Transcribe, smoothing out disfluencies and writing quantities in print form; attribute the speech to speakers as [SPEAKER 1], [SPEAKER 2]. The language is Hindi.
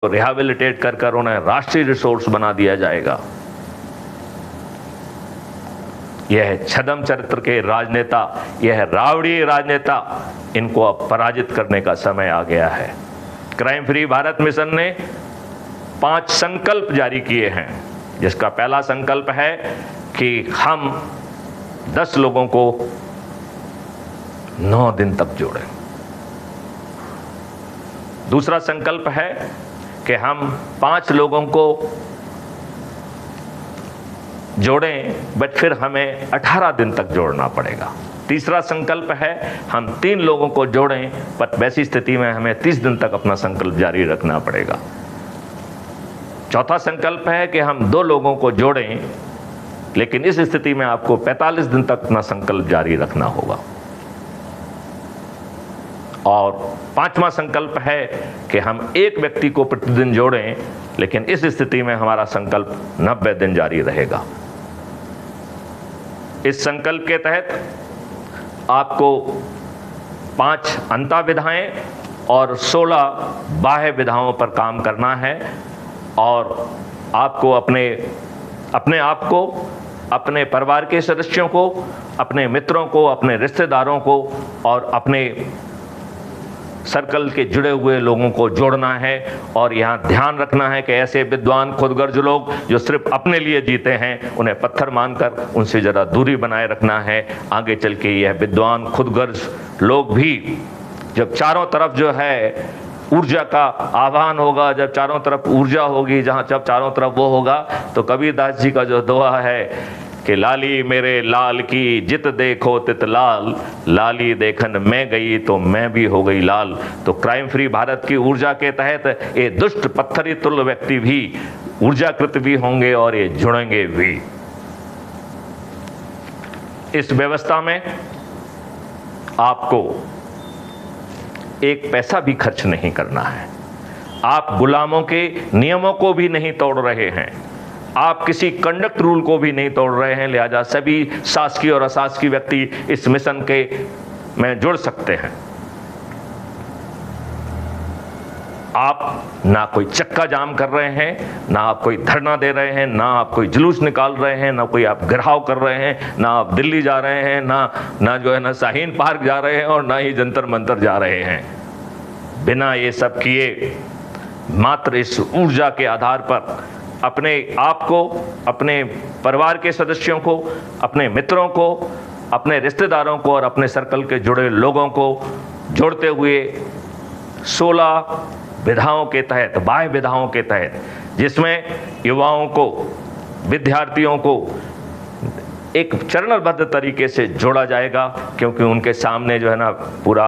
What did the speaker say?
[SPEAKER 1] रिहैबिलिटेट कर कर उन्हें राष्ट्रीय रिसोर्स बना दिया जाएगा। यह छद्म चरित्र के राजनेता, यह रावड़ी राजनेता, इनको अब पराजित करने का समय आ गया है। क्राइम फ्री भारत मिशन ने 5 संकल्प जारी किए हैं, जिसका पहला संकल्प है कि हम 10 लोगों को 9 दिन तक जोड़ें। दूसरा संकल्प है कि हम 5 लोगों को जोड़ें, बट फिर हमें 18 दिन तक जोड़ना पड़ेगा। तीसरा संकल्प है हम 3 लोगों को जोड़ें, पर वैसी स्थिति में हमें 30 दिन तक अपना संकल्प जारी रखना पड़ेगा। चौथा संकल्प है कि हम 2 लोगों को जोड़ें, लेकिन इस स्थिति में आपको 45 दिन तक अपना संकल्प जारी रखना होगा। और 5वां संकल्प है कि हम 1 व्यक्ति को प्रतिदिन जोड़ें, लेकिन इस स्थिति में हमारा संकल्प 90 दिन जारी रहेगा। इस संकल्प के तहत आपको 5 अंतः विधाएं और 16 बाह्य विधाओं पर काम करना है, और आपको अपने आप को, अपने परिवार के सदस्यों को, अपने मित्रों को, अपने रिश्तेदारों को और अपने सर्कल के जुड़े हुए लोगों को जोड़ना है। और यहाँ ध्यान रखना है कि ऐसे विद्वान खुदगर्ज लोग जो सिर्फ अपने लिए जीते हैं, उन्हें पत्थर मानकर उनसे ज़रा दूरी बनाए रखना है। आगे चल के यह विद्वान खुदगर्ज लोग भी जब चारों तरफ जो है ऊर्जा का आह्वान होगा, जब चारों तरफ ऊर्जा होगी, जब चारों तरफ वो होगा, तो कबीरदास जी का जो दोहा है कि लाली मेरे लाल की जित देखो तित लाल, लाली देखन मैं गई तो मैं भी हो गई लाल। तो क्राइम फ्री भारत की ऊर्जा के तहत ये दुष्ट पत्थरी तुल्य व्यक्ति भी ऊर्जाकृत भी होंगे और ये जुड़ेंगे भी। इस व्यवस्था में आपको 1 पैसा भी खर्च नहीं करना है। आप गुलामों के नियमों को भी नहीं तोड़ रहे हैं, आप किसी कंडक्ट रूल को भी नहीं तोड़ रहे हैं। लिहाजा सभी शासकीय और अशासकीय व्यक्ति इस मिशन के में जुड़ सकते हैं। आप ना कोई चक्का जाम कर रहे हैं, ना आप कोई धरना दे रहे हैं, ना आप कोई जुलूस निकाल रहे हैं, ना कोई आप घेराव कर रहे हैं, ना आप दिल्ली जा रहे हैं, ना जो है ना शाहीन पार्क जा रहे हैं, और ना ही जंतर मंतर जा रहे हैं। बिना ये सब किए मात्र इस ऊर्जा के आधार पर अपने आप को, अपने परिवार के सदस्यों को, अपने मित्रों को, अपने रिश्तेदारों को और अपने सर्कल के जुड़े लोगों को जोड़ते हुए 16 विधाओं के तहत, बाह्य विधाओं के तहत, जिसमें युवाओं को, विद्यार्थियों को एक चरणबद्ध तरीके से जोड़ा जाएगा, क्योंकि उनके सामने जो है ना पूरा